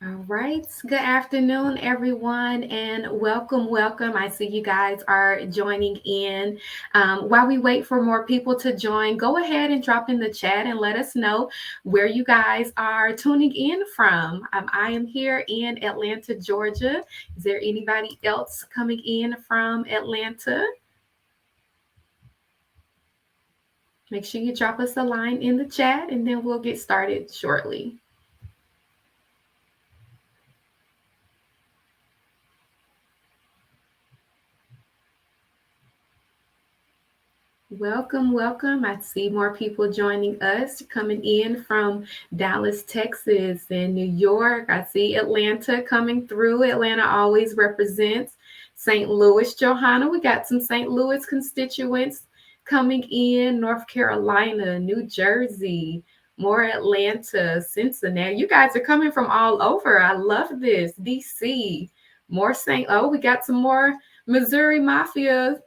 All right. Good afternoon, everyone, and welcome. I see you guys are joining in. While we wait for more people to join, go ahead and drop in the chat and let us know where you guys are tuning in from. I am here in Atlanta, Georgia. Is there anybody else coming in from Atlanta? Make sure you drop us a line in the chat and then we'll get started shortly. Welcome. I see more people joining us coming in from Dallas, Texas, and New York. I see Atlanta coming through. Atlanta always represents St. Louis. Johanna, we got some St. Louis constituents coming in. North Carolina, New Jersey, more Atlanta, Cincinnati. You guys are coming from all over. I love this. DC, more St. Oh, we got some more Missouri Mafia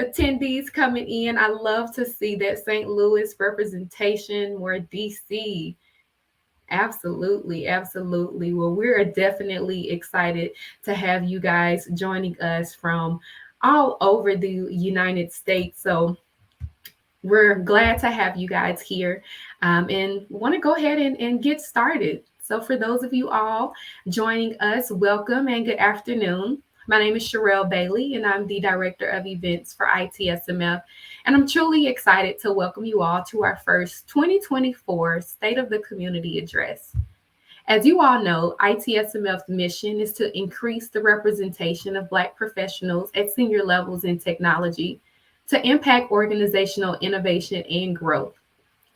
attendees coming in. I love to see that St. Louis representation, more DC. Absolutely. Well, we're definitely excited to have you guys joining us from all over the United States. So we're glad to have you guys here and want to go ahead and get started. So, for those of you all joining us, welcome and good afternoon. My name is Sherelle Bailey, and I'm the Director of Events for ITSMF. And I'm truly excited to welcome you all to our first 2024 State of the Community Address. As you all know, ITSMF's mission is to increase the representation of Black professionals at senior levels in technology to impact organizational innovation and growth.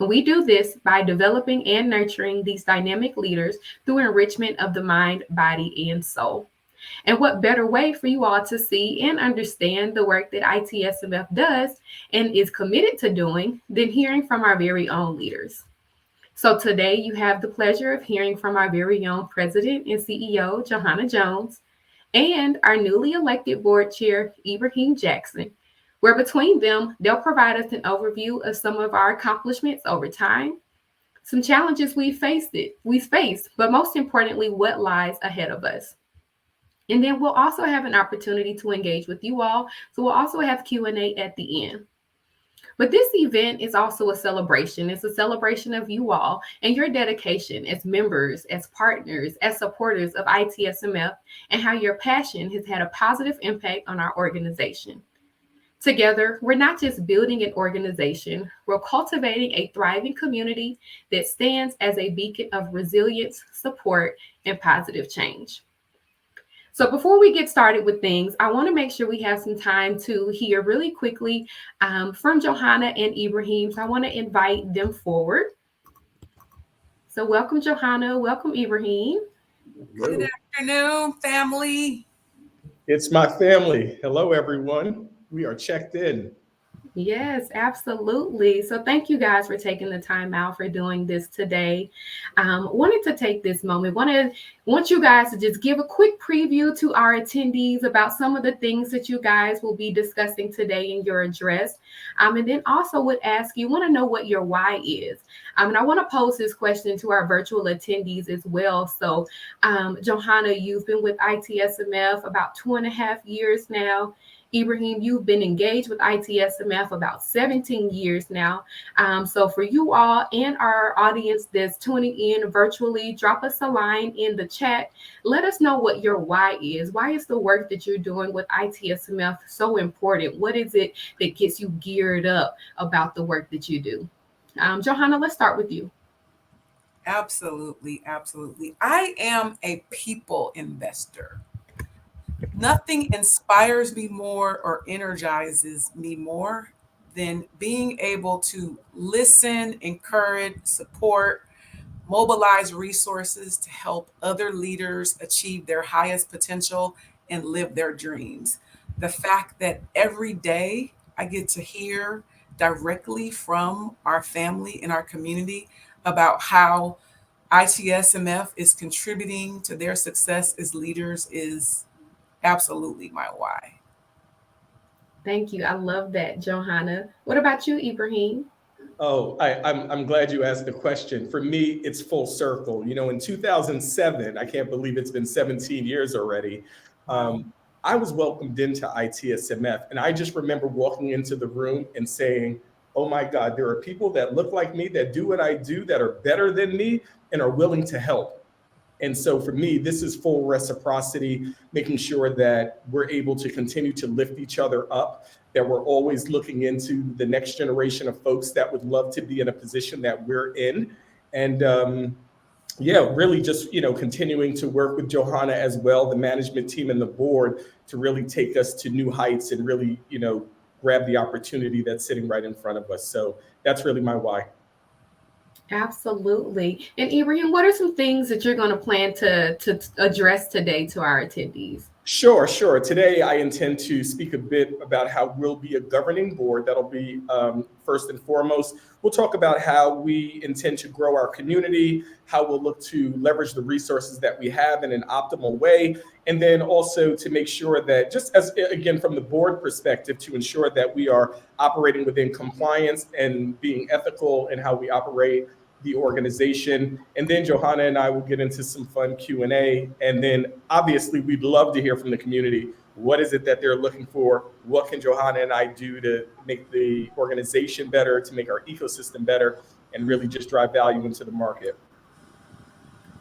And we do this by developing and nurturing these dynamic leaders through enrichment of the mind, body, and soul. And what better way for you all to see and understand the work that ITSMF does and is committed to doing than hearing from our very own leaders? So today you have the pleasure of hearing from our very own President and CEO, Johanna Jones, and our newly elected board chair, Ibrahim Jackson, where between them, they'll provide us an overview of some of our accomplishments over time, some challenges we faced, but most importantly, what lies ahead of us. And then we'll also have an opportunity to engage with you all. So we'll also have Q&A at the end. But this event is also a celebration. It's a celebration of you all and your dedication as members, as partners, as supporters of ITSMF, and how your passion has had a positive impact on our organization. Together, we're not just building an organization, we're cultivating a thriving community that stands as a beacon of resilience, support, and positive change. So before we get started with things, I want to make sure we have some time to hear really quickly from Johanna and Ibrahim. So I want to invite them forward. So welcome, Johanna. Welcome, Ibrahim. Good afternoon, family. It's my family. Hello, everyone. We are checked in. Yes, absolutely. So thank you guys for taking the time out for doing this today. Wanted to take this moment. Want you guys to just give a quick preview to our attendees about some of the things that you guys will be discussing today in your address. And then also would ask you, want to know what your why is. And I want to pose this question to our virtual attendees as well. So Johanna, you've been with ITSMF about 2.5 years now. Ibrahim, you've been engaged with ITSMF about 17 years now. So for you all and our audience that's tuning in virtually, drop us a line in the chat. Let us know what your why is. Why is the work that you're doing with ITSMF so important? What is it that gets you geared up about the work that you do? Johanna, let's start with you. Absolutely. I am a people investor. Nothing inspires me more or energizes me more than being able to listen, encourage, support, mobilize resources to help other leaders achieve their highest potential and live their dreams. The fact that every day I get to hear directly from our family and our community about how ITSMF is contributing to their success as leaders is absolutely my why. Thank you. I love that, Johanna. What about you, Ibrahim? Oh, I'm glad you asked the question. For me, it's full circle. In 2007, I can't believe it's been 17 years already. Wow. Um, I was welcomed into ITSMF, and I just remember walking into the room and saying, "Oh my God, there are people that look like me, that do what I do, that are better than me, and are willing to help." And so for me, this is full reciprocity, making sure that we're able to continue to lift each other up, that we're always looking into the next generation of folks that would love to be in a position that we're in. And yeah, really just, continuing to work with Johanna as well, the management team and the board to really take us to new heights and really, grab the opportunity that's sitting right in front of us. So that's really my why. Absolutely. And Ibrahim, what are some things that you're going to plan to address today to our attendees? Sure, sure. Today, I intend to speak a bit about how we'll be a governing board. That'll be first and foremost. We'll talk about how we intend to grow our community, how we'll look to leverage the resources that we have in an optimal way, and then also to make sure that, just as again from the board perspective, to ensure that we are operating within compliance and being ethical in how we operate the organization. And then Johanna and I will get into some fun Q&A. And then obviously we'd love to hear from the community. What is it that they're looking for? What can Johanna and I do to make the organization better, to make our ecosystem better, and really just drive value into the market?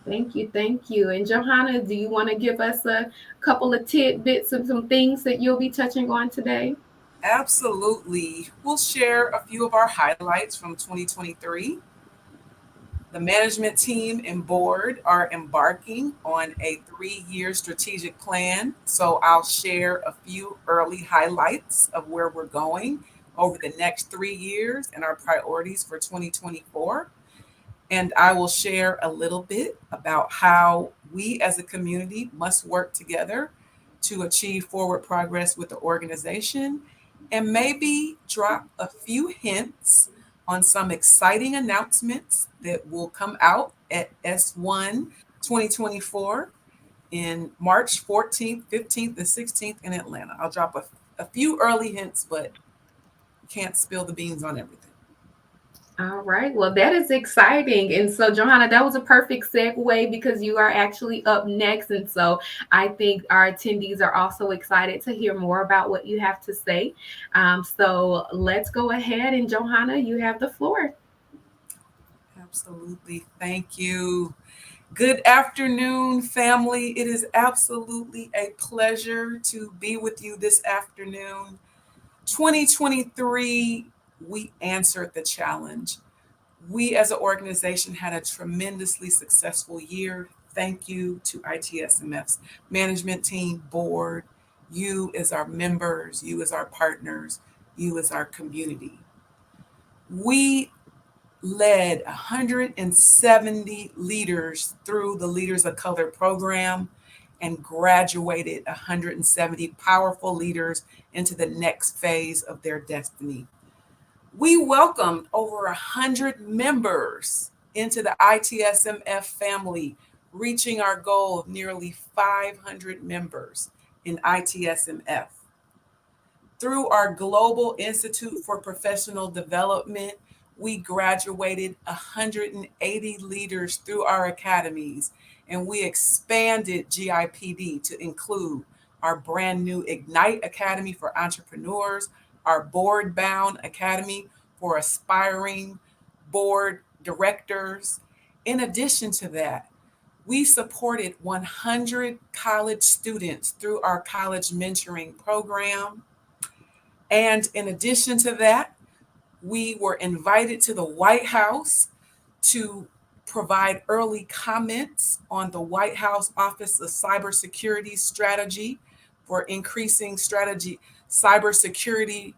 Thank you, thank you. And Johanna, do you want to give us a couple of tidbits of some things that you'll be touching on today? Absolutely. We'll share a few of our highlights from 2023. The management team and board are embarking on a 3-year strategic plan. So I'll share a few early highlights of where we're going over the next 3 years and our priorities for 2024. And I will share a little bit about how we as a community must work together to achieve forward progress with the organization, and maybe drop a few hints on some exciting announcements that will come out at S1 2024 in March 14th, 15th, and 16th in Atlanta. I'll drop a few early hints, but can't spill the beans on everything. All right. Well, that is exciting. And so, Johanna, that was a perfect segue because you are actually up next. And so I think our attendees are also excited to hear more about what you have to say. So let's go ahead. And Johanna, you have the floor. Absolutely. Thank you. Good afternoon, family. It is absolutely a pleasure to be with you this afternoon. 2023, we answered the challenge. We as an organization had a tremendously successful year. Thank you to ITSMF's management team, board, you as our members, you as our partners, you as our community. We led 170 leaders through the Leaders of Color program and graduated 170 powerful leaders into the next phase of their destiny. We welcomed over 100 members into the ITSMF family, reaching our goal of nearly 500 members in ITSMF. Through our Global Institute for Professional Development, we graduated 180 leaders through our academies, and we expanded GIPD to include our brand new Ignite Academy for entrepreneurs, our board bound academy for aspiring board directors. In addition to that, we supported 100 college students through our college mentoring program. And in addition to that, we were invited to the White House to provide early comments on the White House Office of Cybersecurity strategy for increasing strategy cybersecurity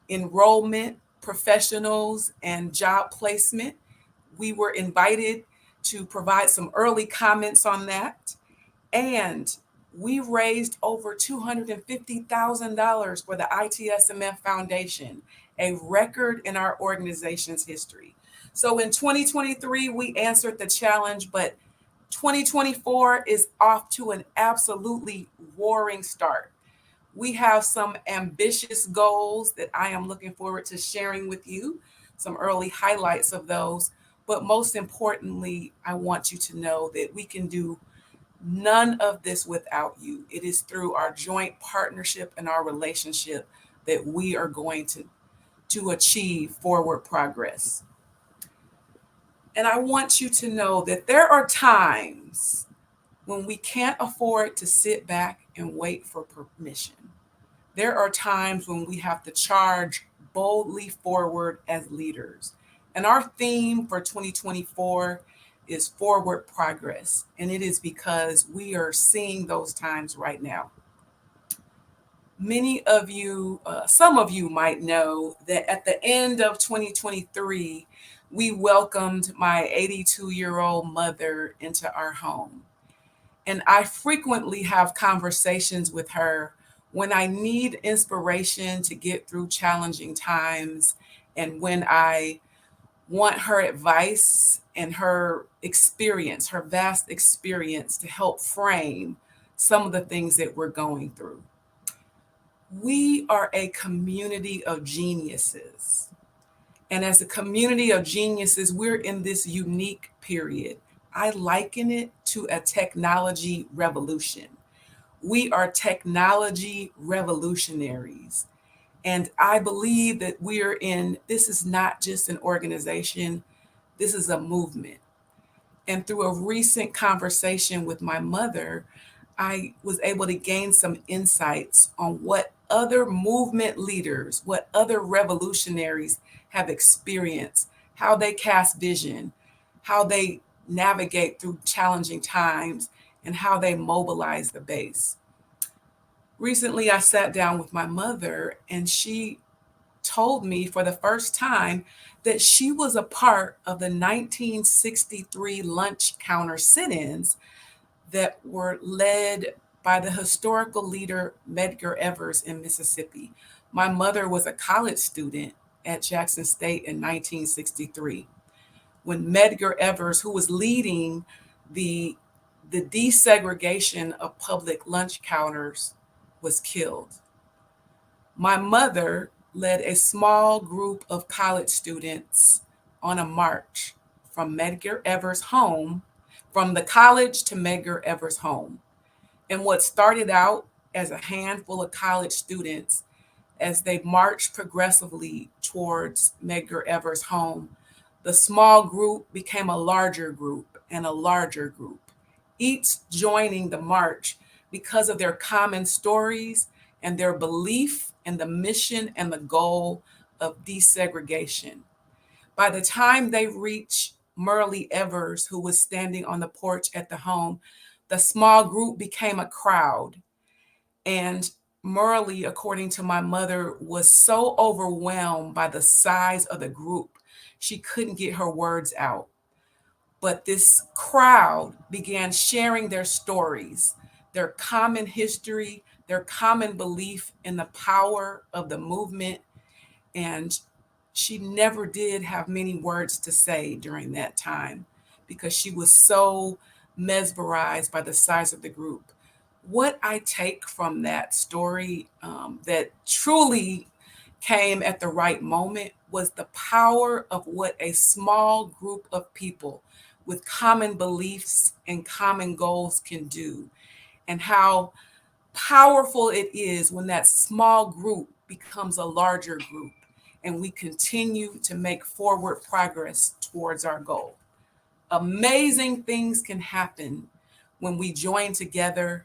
enrollment, professionals, and job placement. We were invited to provide some early comments on that. And we raised over $250,000 for the ITSMF Foundation, a record in our organization's history. So in 2023, we answered the challenge, but 2024 is off to an absolutely roaring start. We have some ambitious goals that I am looking forward to sharing with you some early highlights of those. But most importantly, I want you to know that we can do none of this without you. It is through our joint partnership and our relationship that we are going to achieve forward progress. And I want you to know that there are times when we can't afford to sit back and wait for permission. There are times when we have to charge boldly forward as leaders. And our theme for 2024 is forward progress. And it is because we are seeing those times right now. Many of you, some of you might know that at the end of 2023, we welcomed my 82-year-old mother into our home. And I frequently have conversations with her when I need inspiration to get through challenging times and when I want her advice and her experience, her vast experience to help frame some of the things that we're going through. We are a community of geniuses. And as a community of geniuses, we're in this unique period. I liken it to a technology revolution. We are technology revolutionaries. And I believe that this is not just an organization, this is a movement. And through a recent conversation with my mother, I was able to gain some insights on what other movement leaders, what other revolutionaries have experienced, how they cast vision, how they navigate through challenging times, and how they mobilize the base. Recently, I sat down with my mother, and she told me for the first time that she was a part of the 1963 lunch counter sit ins that were led by the historical leader Medgar Evers in Mississippi. My mother was a college student at Jackson State in 1963 when Medgar Evers, who was leading the, the desegregation of public lunch counters, was killed. My mother led a small group of college students on a march from Medgar Evers' home, from the college to Medgar Evers' home. And what started out as a handful of college students, as they marched progressively towards Medgar Evers' home, the small group became a larger group and a larger group, each joining the march because of their common stories and their belief in the mission and the goal of desegregation. By the time they reached Murley Evers, who was standing on the porch at the home, the small group became a crowd. And Murley, according to my mother, was so overwhelmed by the size of the group, she couldn't get her words out. But this crowd began sharing their stories, their common history, their common belief in the power of the movement. And she never did have many words to say during that time because she was so mesmerized by the size of the group. What I take from that story that truly came at the right moment was the power of what a small group of people with common beliefs and common goals can do, and how powerful it is when that small group becomes a larger group and we continue to make forward progress towards our goal. Amazing things can happen when we join together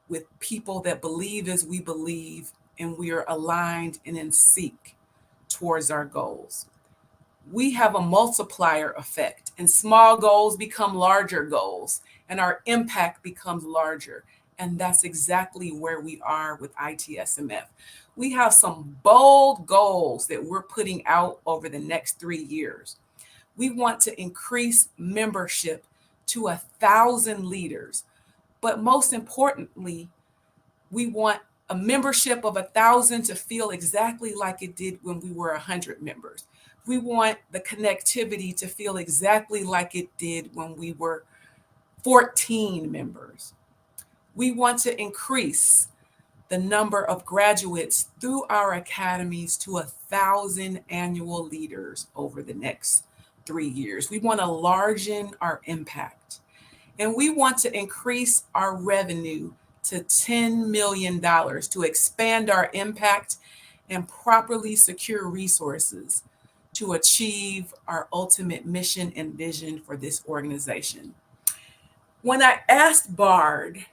with people that believe as we believe and we are aligned and in sync towards our goals. We have a multiplier effect, and small goals become larger goals, and our impact becomes larger. And that's exactly where we are with ITSMF. We have some bold goals that we're putting out over the next 3 years. We want to increase membership to 1,000 leaders. But most importantly, we want a membership of 1,000 to feel exactly like it did when we were 100 members. We want the connectivity to feel exactly like it did when we were 14 members. We want to increase the number of graduates through our academies to 1,000 annual leaders over the next 3 years. We want to largen our impact, and we want to increase our revenue to $10 million to expand our impact and properly secure resources to achieve our ultimate mission and vision for this organization. When I asked Bard,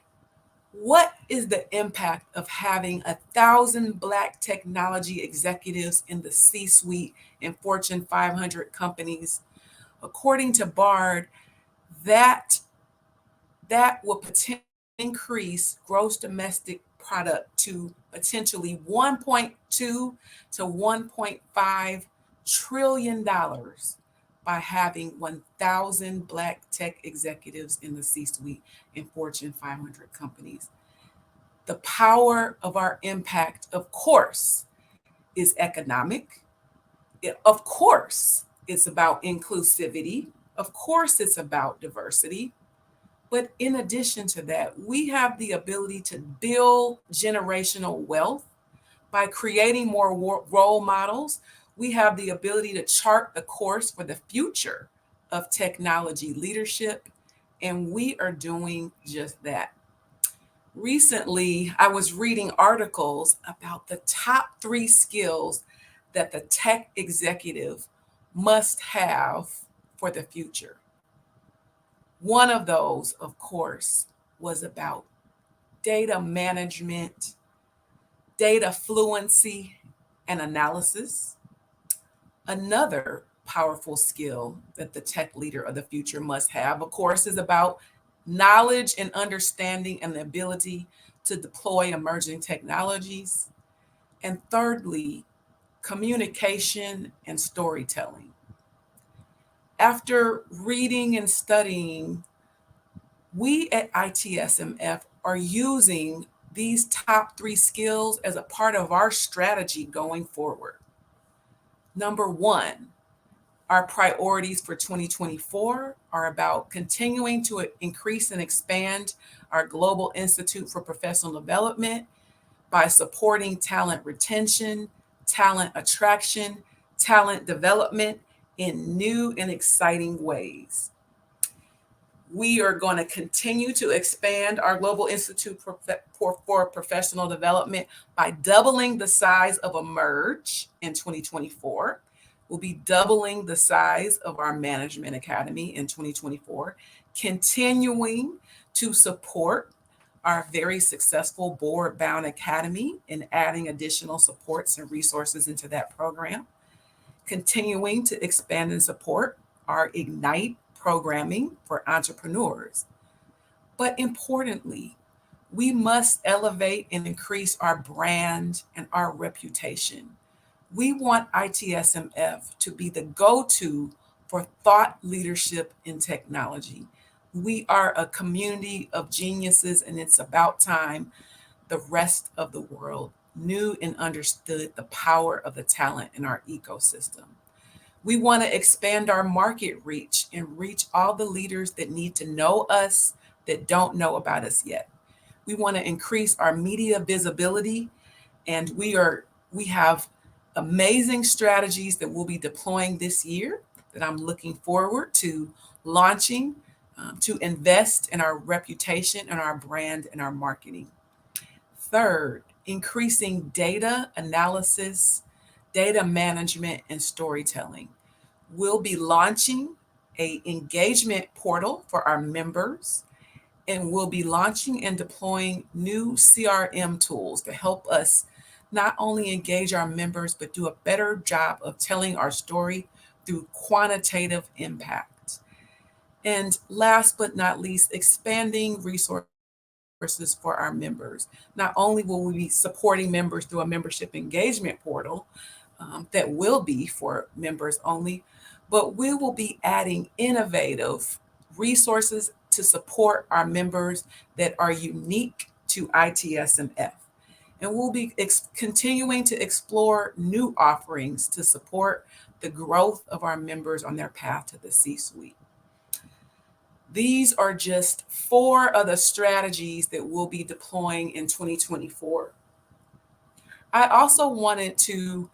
what is the impact of having 1,000 Black technology executives in the C-suite in Fortune 500 companies? According to Bard, that will potentially increase gross domestic product to potentially $1.2 to $1.5 trillion by having 1,000 Black tech executives in the C-suite in Fortune 500 companies. The power of our impact, of course, is economic. Of course, it's about inclusivity. Of course, it's about diversity. But in addition to that, we have the ability to build generational wealth by creating more role models. We have the ability to chart the course for the future of technology leadership, and we are doing just that. Recently, I was reading articles about the top 3 skills that the tech executive must have for the future. One of those, of course, was about data management, data fluency, and analysis. Another powerful skill that the tech leader of the future must have, of course, is about knowledge and understanding and the ability to deploy emerging technologies. And thirdly, communication and storytelling. After reading and studying, we at ITSMF are using these top 3 skills as a part of our strategy going forward. Number 1, our priorities for 2024 are about continuing to increase and expand our Global Institute for Professional Development by supporting talent retention, talent attraction, talent development in new and exciting ways. We are going to continue to expand our Global Institute for Professional Development by doubling the size of Emerge in 2024. We'll be doubling the size of our Management Academy in 2024, continuing to support our very successful board-bound academy and adding additional supports and resources into that program, continuing to expand and support our Ignite programming for entrepreneurs. But importantly, we must elevate and increase our brand and our reputation. We want ITSMF to be the go-to for thought leadership in technology. We are a community of geniuses, and it's about time the rest of the world knew and understood the power of the talent in our ecosystem. We want to expand our market reach and reach all the leaders that need to know us that don't know about us yet. We want to increase our media visibility, and we have amazing strategies that we'll be deploying this year that I'm looking forward to launching to invest in our reputation and our brand and our marketing. Third, increasing data analysis, data management, and storytelling. We'll be launching an engagement portal for our members, and we'll be launching and deploying new CRM tools to help us not only engage our members, but do a better job of telling our story through quantitative impact. And last but not least, expanding resources for our members. Not only will we be supporting members through a membership engagement portal that will be for members only, but we will be adding innovative resources to support our members that are unique to ITSMF. And we'll be continuing to explore new offerings to support the growth of our members on their path to the C-suite. These are just 4 of the strategies that we'll be deploying in 2024. I also wanted to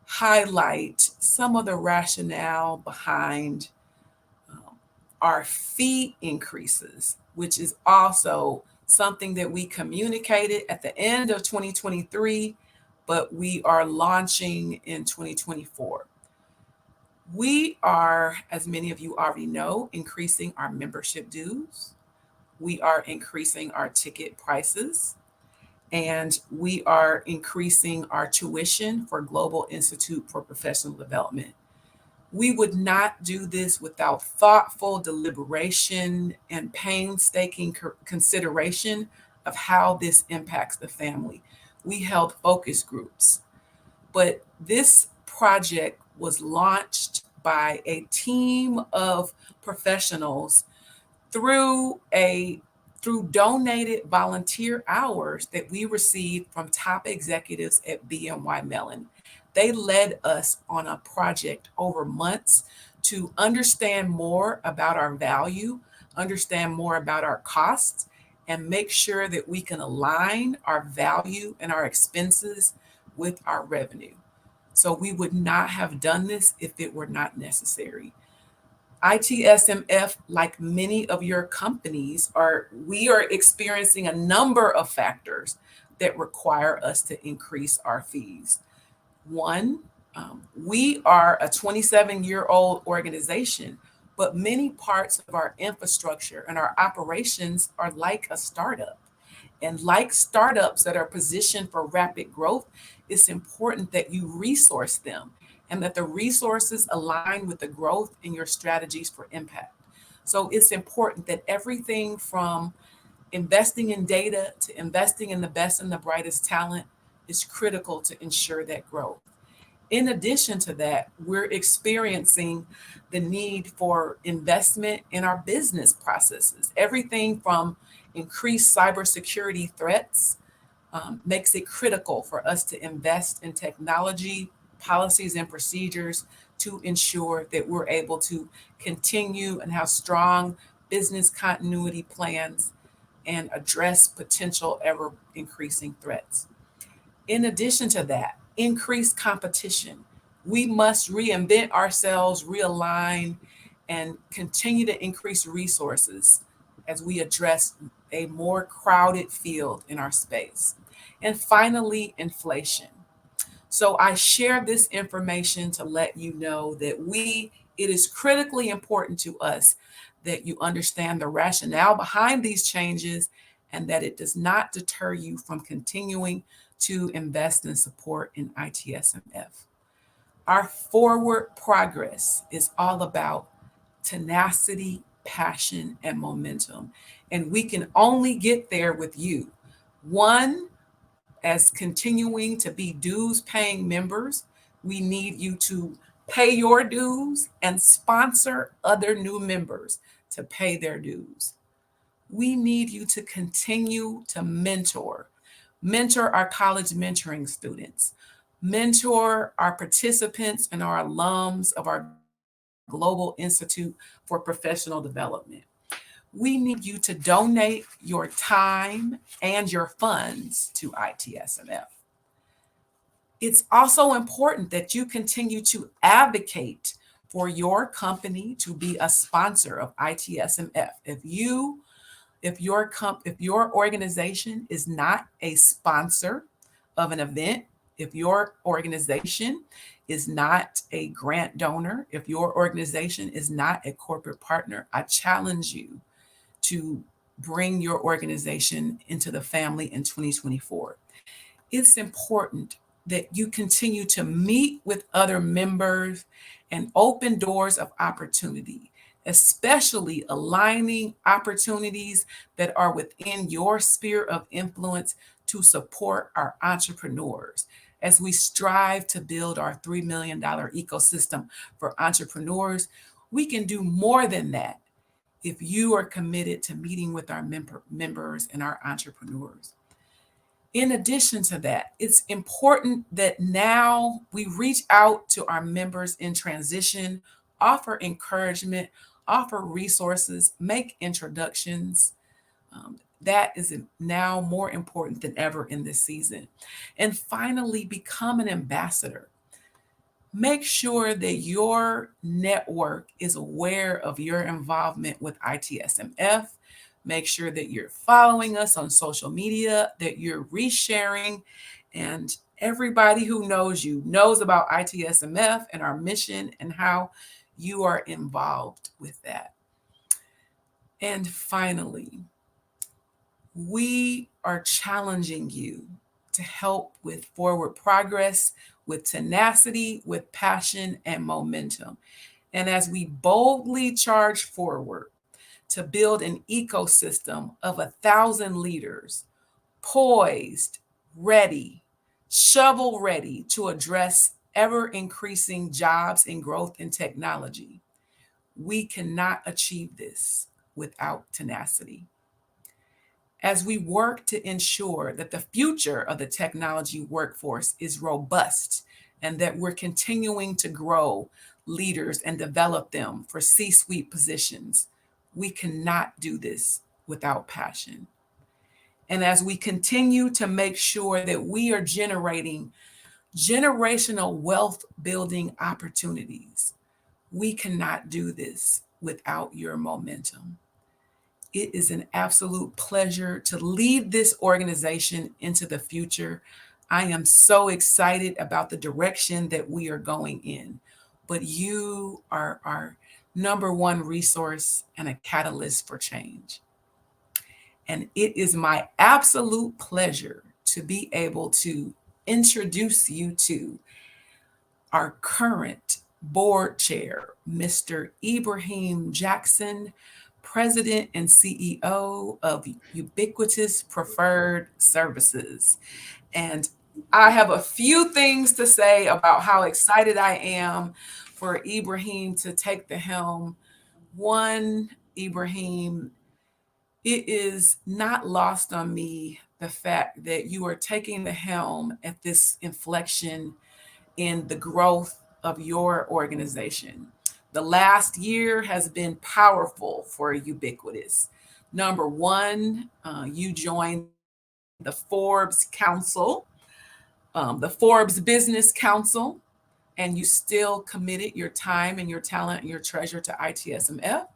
highlight some of the rationale behind um, our fee increases, which is also something that we communicated at the end of 2023, but we are launching in 2024. We are, as many of you already know, increasing our membership dues. We are increasing our ticket prices, and we are increasing our tuition for Global Institute for Professional Development. We would not do this without thoughtful deliberation and painstaking consideration of how this impacts the family. We held focus groups, but this project was launched by a team of professionals through a through donated volunteer hours that we received from top executives at BNY Mellon. They led us on a project over months to understand more about our value, understand more about our costs, and make sure that we can align our value and our expenses with our revenue. So we would not have done this if it were not necessary. ITSMF, like many of your companies, we are experiencing a number of factors that require us to increase our fees. One, we are a 27-year-old organization, but many parts of our infrastructure and our operations are like a startup. And like startups that are positioned for rapid growth, it's important that you resource them and that the resources align with the growth in your strategies for impact. So it's important that everything from investing in data to investing in the best and the brightest talent is critical to ensure that growth. In addition to that, we're experiencing the need for investment in our business processes. Everything from increased cybersecurity threats makes it critical for us to invest in technology, policies, and procedures to ensure that we're able to continue and have strong business continuity plans and address potential ever increasing threats. In addition to that, increased competition. We must reinvent ourselves, realign, and continue to increase resources as we address a more crowded field in our space. And finally, inflation. So I share this information to let you know that it is critically important to us that you understand the rationale behind these changes and that it does not deter you from continuing to invest and support in ITSMF. Our forward progress is all about tenacity, passion, and momentum. And we can only get there with you. One, as continuing to be dues paying members, we need you to pay your dues and sponsor other new members to pay their dues. We need you to continue to mentor our college mentoring students, mentor our participants and our alums of our Global Institute for Professional Development. We need you to donate your time and your funds to ITSMF. It's also important that you continue to advocate for your company to be a sponsor of ITSMF. If your organization is not a sponsor of an event, if your organization is not a grant donor, if your organization is not a corporate partner, I challenge you to bring your organization into the family in 2024. It's important that you continue to meet with other members and open doors of opportunity, especially aligning opportunities that are within your sphere of influence to support our entrepreneurs as we strive to build our $3 million ecosystem for entrepreneurs. We can do more than that if you are committed to meeting with our members and our entrepreneurs. In addition to that, it's important that now we reach out to our members in transition, offer encouragement, offer resources, make introductions. That is now more important than ever in this season. And finally, become an ambassador. Make sure that your network is aware of your involvement with ITSMF. Make sure that you're following us on social media, that you're resharing, and everybody who knows you knows about ITSMF and our mission and how you are involved with that. And finally, we are challenging you to help with forward progress, with tenacity, with passion and momentum. And as we boldly charge forward to build an ecosystem of 1,000 leaders, poised, ready, shovel ready to address ever increasing jobs and growth in technology, we cannot achieve this without tenacity. As we work to ensure that the future of the technology workforce is robust and that we're continuing to grow leaders and develop them for C-suite positions, we cannot do this without passion. And as we continue to make sure that we are generating generational wealth building opportunities, we cannot do this without your momentum. It is an absolute pleasure to lead this organization into the future. I am so excited about the direction that we are going in, but you are our number one resource and a catalyst for change. And it is my absolute pleasure to be able to introduce you to our current board chair, Mr. Ibrahim Jackson, President and CEO of Ubiquitous Preferred Services. And I have a few things to say about how excited I am for Ibrahim to take the helm. One, Ibrahim, it is not lost on me the fact that you are taking the helm at this inflection in the growth of your organization. The last year has been powerful for Ubiquitous. Number one, you joined the Forbes Council, the Forbes Business Council, and you still committed your time and your talent and your treasure to ITSMF.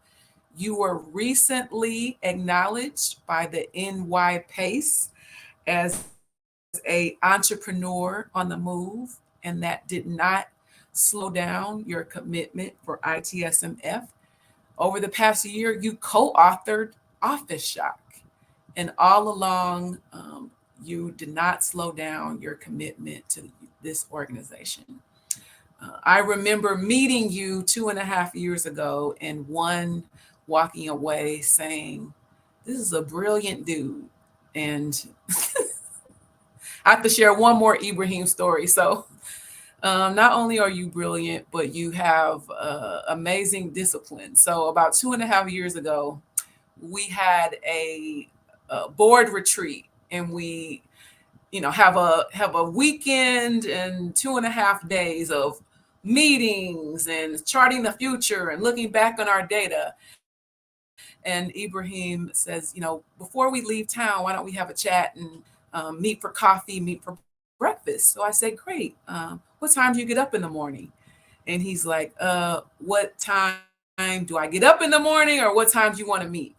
You were recently acknowledged by the NY PACE as a entrepreneur on the move, and that did not slow down your commitment for ITSMF. Over the past year, you co-authored Office Shock, and all along, you did not slow down your commitment to this organization. I remember meeting you 2.5 years ago and one walking away saying, "This is a brilliant dude." And I have to share one more Ibrahim story. So not only are you brilliant, but you have amazing discipline. So about 2.5 years ago, we had a board retreat, and we, have a weekend and 2.5 days of meetings and charting the future and looking back on our data. And Ibrahim says, before we leave town, why don't we have a chat and meet for coffee, meet for breakfast? So I said, great. What time do you get up in the morning? And he's like, what time do I get up in the morning, or what time do you want to meet?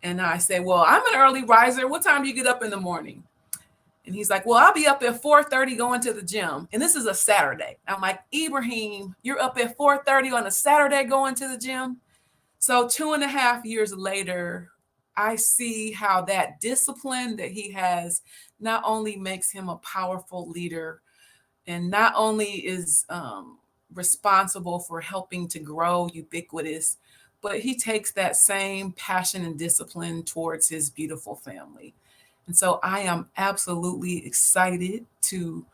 And I say, well, I'm an early riser. What time do you get up in the morning? And he's like, well, I'll be up at 4:30 going to the gym. And this is a Saturday. I'm like, Ibrahim, you're up at 4:30 on a Saturday going to the gym? So 2.5 years later, I see how that discipline that he has not only makes him a powerful leader, and not only is responsible for helping to grow Ubiquitous, but he takes that same passion and discipline towards his beautiful family. And so I am absolutely excited to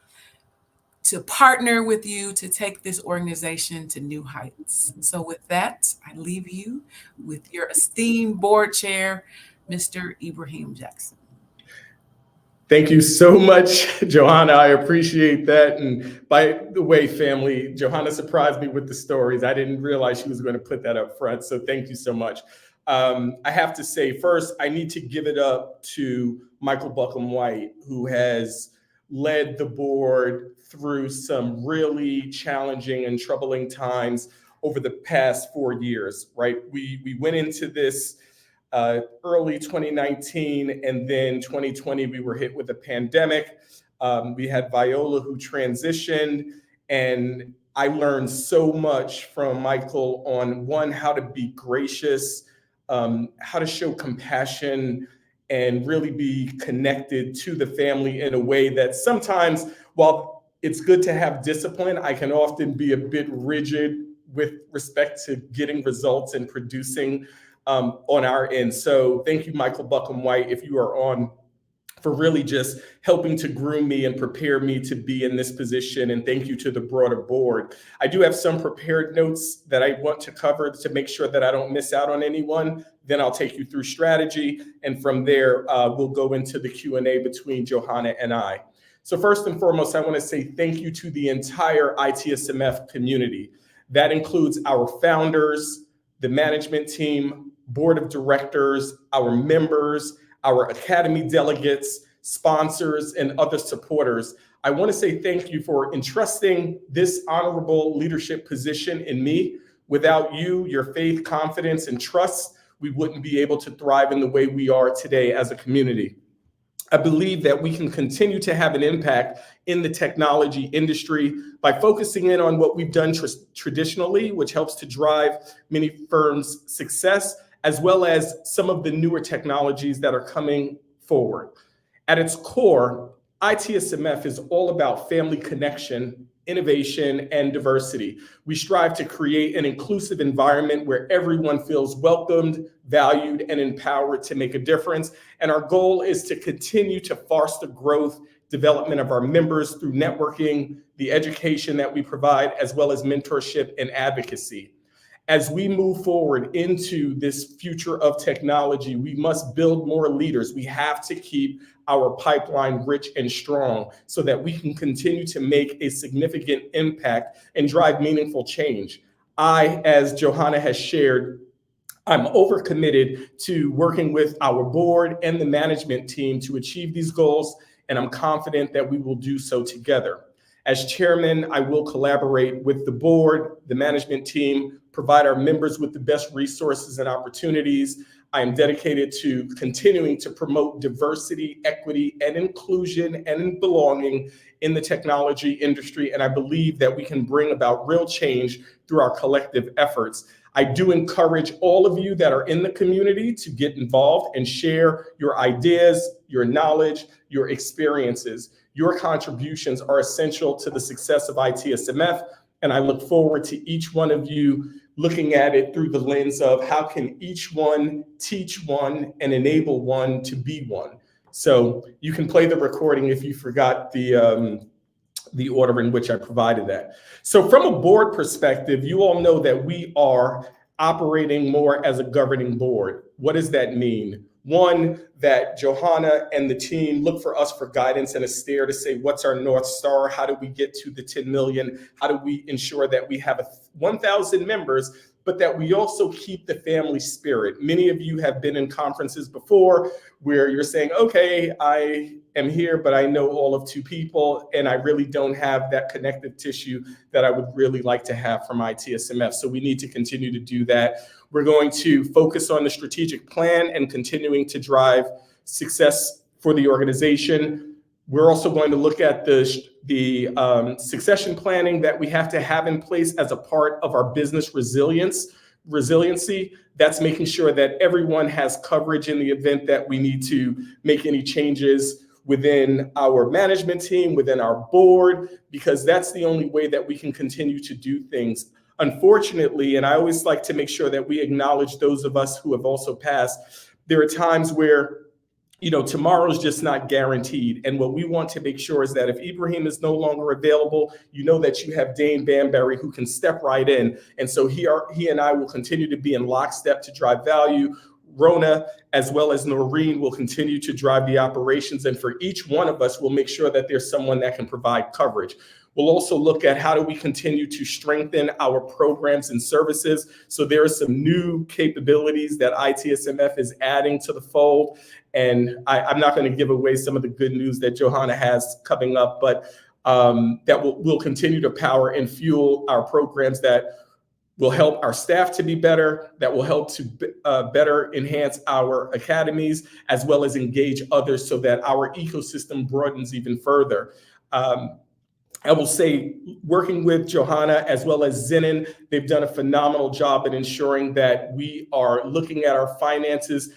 partner with you to take this organization to new heights. So with that, I leave you with your esteemed board chair, Mr. Ibrahim Jackson. Thank you so much, Johanna. I appreciate that. And by the way, family, Johanna surprised me with the stories. I didn't realize she was going to put that up front. So thank you so much. I have to say first, I need to give it up to Michael Buckham White, who has led the board through some really challenging and troubling times over the past 4 years, right? We went into this early 2019, and then 2020, we were hit with a pandemic. We had Viola who transitioned, and I learned so much from Michael on one, how to be gracious, how to show compassion, and really be connected to the family in a way that sometimes, while it's good to have discipline, I can often be a bit rigid with respect to getting results and producing on our end. So thank you, Michael Buckham White, if you are on, for really just helping to groom me and prepare me to be in this position. And thank you to the broader board. I do have some prepared notes that I want to cover to make sure that I don't miss out on anyone. Then I'll take you through strategy. And from there, we'll go into the Q&A between Johanna and I. So first and foremost, I want to say thank you to the entire ITSMF community. That includes our founders, the management team, board of directors, our members, our academy delegates, sponsors, and other supporters. I want to say thank you for entrusting this honorable leadership position in me. Without you, your faith, confidence, and trust, we wouldn't be able to thrive in the way we are today as a community. I believe that we can continue to have an impact in the technology industry by focusing in on what we've done traditionally, which helps to drive many firms' success, as well as some of the newer technologies that are coming forward. At its core, ITSMF is all about family connection, innovation, and diversity. We strive to create an inclusive environment where everyone feels welcomed, valued, and empowered to make a difference. And our goal is to continue to foster growth, development of our members through networking, the education that we provide, as well as mentorship and advocacy. As we move forward into this future of technology, we must build more leaders. We have to keep our pipeline rich and strong so that we can continue to make a significant impact and drive meaningful change. I, as Johanna has shared, I'm overcommitted to working with our board and the management team to achieve these goals, and I'm confident that we will do so together. As chairman, I will collaborate with the board, the management team, provide our members with the best resources and opportunities. I am dedicated to continuing to promote diversity, equity, and inclusion and belonging in the technology industry. And I believe that we can bring about real change through our collective efforts. I do encourage all of you that are in the community to get involved and share your ideas, your knowledge, your experiences. Your contributions are essential to the success of ITSMF, and I look forward to each one of you looking at it through the lens of how can each one teach one and enable one to be one. So you can play the recording if you forgot the order in which I provided that. So from a board perspective, you all know that we are operating more as a governing board. What does that mean? One, that Johanna and the team look for us for guidance and a steer to say, what's our North Star? How do we get to the 10 million? How do we ensure that we have 1,000 members, but that we also keep the family spirit? Many of you have been in conferences before where you're saying, okay, I am here, but I know all of 2 people, and I really don't have that connective tissue that I would really like to have from ITSMF. So we need to continue to do that. We're going to focus on the strategic plan and continuing to drive success for the organization. We're also going to look at the succession planning that we have to have in place as a part of our business resiliency. That's making sure that everyone has coverage in the event that we need to make any changes within our management team, within our board, because that's the only way that we can continue to do things. Unfortunately, and I always like to make sure that we acknowledge those of us who have also passed, there are times where tomorrow's just not guaranteed. And what we want to make sure is that if Ibrahim is no longer available, that you have Dane Banbury who can step right in. And so he and I will continue to be in lockstep to drive value. Rona, as well as Noreen, will continue to drive the operations. And for each one of us, we'll make sure that there's someone that can provide coverage. We'll also look at how do we continue to strengthen our programs and services. So there are some new capabilities that ITSMF is adding to the fold. And I'm not going to give away some of the good news that Johanna has coming up, but that will continue to power and fuel our programs that will help our staff to be better, that will help to better enhance our academies, as well as engage others so that our ecosystem broadens even further. I will say, working with Johanna as well as Zenon, they've done a phenomenal job in ensuring that we are looking at our finances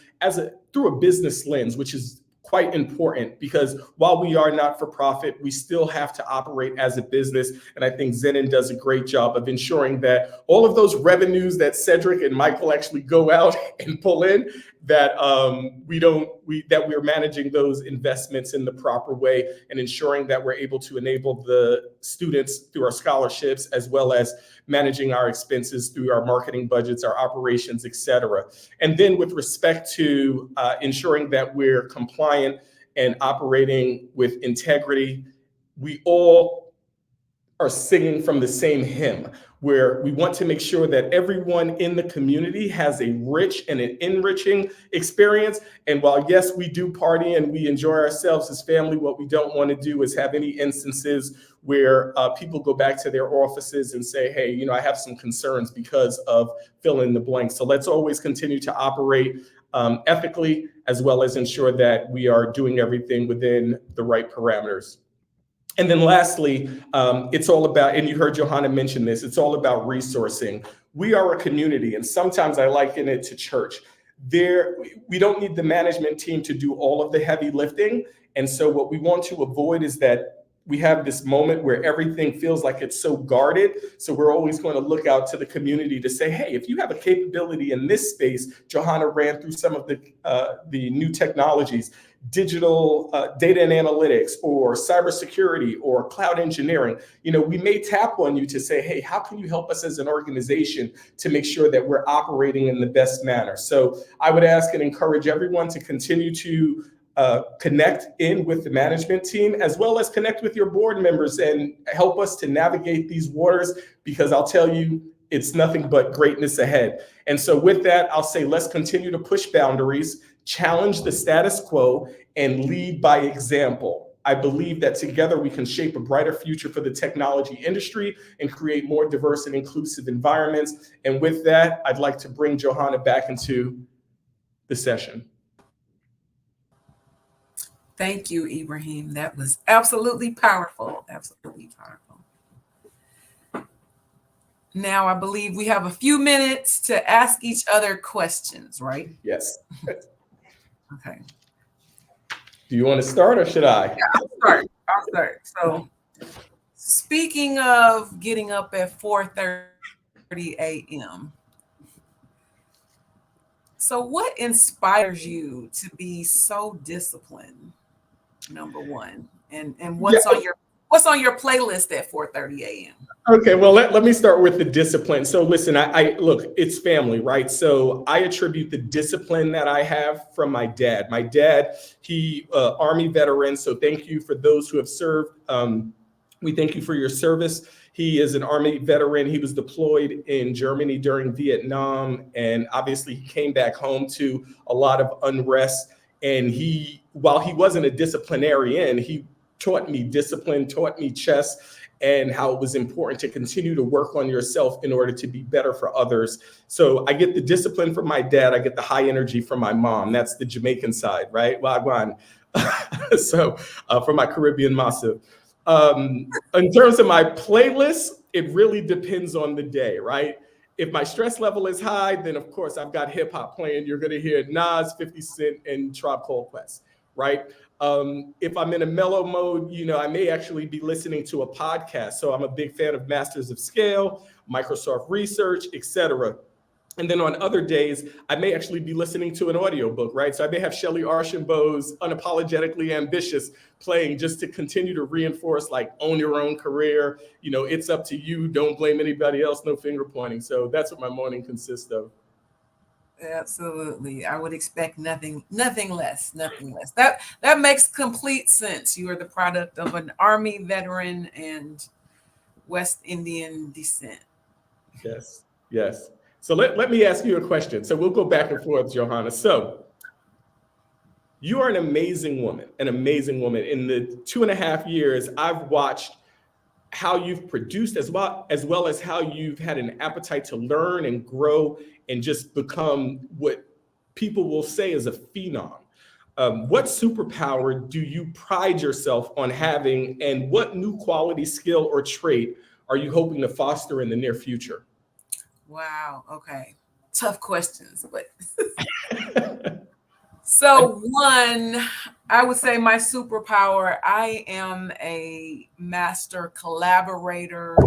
through a business lens, which is quite important, because while we are not for profit, we still have to operate as a business. And I think Zenon does a great job of ensuring that all of those revenues that Cedric and Michael actually go out and pull in, that we're managing those investments in the proper way and ensuring that we're able to enable the students through our scholarships, as well as managing our expenses through our marketing budgets, our operations, et cetera. And then with respect to ensuring that we're compliant and operating with integrity, we all are singing from the same hymn, where we want to make sure that everyone in the community has a rich and an enriching experience. And while, yes, we do party and we enjoy ourselves as family, what we don't want to do is have any instances where people go back to their offices and say, hey, I have some concerns because of fill in the blank. So let's always continue to operate ethically, as well as ensure that we are doing everything within the right parameters. And then lastly, it's all about, and you heard Johanna mention this, it's all about resourcing. We are a community, and sometimes I liken it to church. We don't need the management team to do all of the heavy lifting. And so what we want to avoid is that we have this moment where everything feels like it's so guarded. So we're always going to look out to the community to say, hey, if you have a capability in this space, Johanna ran through some of the new technologies, digital data and analytics, or cybersecurity, or cloud engineering. We may tap on you to say, hey, how can you help us as an organization to make sure that we're operating in the best manner? So I would ask and encourage everyone to continue to connect in with the management team, as well as connect with your board members and help us to navigate these waters, because I'll tell you, it's nothing but greatness ahead. And so with that, I'll say, let's continue to push boundaries, challenge the status quo, and lead by example. I believe that together we can shape a brighter future for the technology industry and create more diverse and inclusive environments. And with that, I'd like to bring Johanna back into the session. Thank you, Ibrahim. That was absolutely powerful. Absolutely powerful. Now, I believe we have a few minutes to ask each other questions, right? Yes. Okay. Do you want to start, or should I? Yeah, I'll start. So, speaking of getting up at 4:30 a.m., so what inspires you to be so disciplined? Number one, and what's on your playlist at 4:30 a.m.? Okay, well, let me start with the discipline. So listen, I look, it's family, right? So I attribute the discipline that I have from my dad. My dad, he Army veteran. So thank you for those who have served. We thank you for your service. He is an Army veteran. He was deployed in Germany during Vietnam, and obviously he came back home to a lot of unrest. And while he wasn't a disciplinarian, he taught me discipline, taught me chess, and how it was important to continue to work on yourself in order to be better for others. So I get the discipline from my dad. I get the high energy from my mom. That's the Jamaican side, right? Wagwan. So from my Caribbean massive. In terms of my playlist, it really depends on the day, right? If my stress level is high, then of course I've got hip hop playing. You're going to hear Nas, 50 Cent, and Tribe Called Quest, right? If I'm in a mellow mode, I may actually be listening to a podcast. So I'm a big fan of Masters of Scale, Microsoft Research, etc. And then on other days, I may actually be listening to an audiobook, right? So I may have Shelley Archambault's Unapologetically Ambitious playing, just to continue to reinforce, like, own your own career. It's up to you. Don't blame anybody else. No finger pointing. So that's what my morning consists of. Absolutely. I would expect nothing less. That makes complete sense. You are the product of an Army veteran, and West Indian descent. Yes, yes. So let me ask you a question. So we'll go back and forth, Johanna. So you are an amazing woman, an amazing woman. In the 2.5 years, I've watched how you've produced as well as how you've had an appetite to learn and grow and just become what people will say is a phenom. What superpower do you pride yourself on having, and what new quality, skill, or trait are you hoping to foster in the near future? Wow. Okay. Tough questions, but so one, I would say my superpower, I am a master collaborator,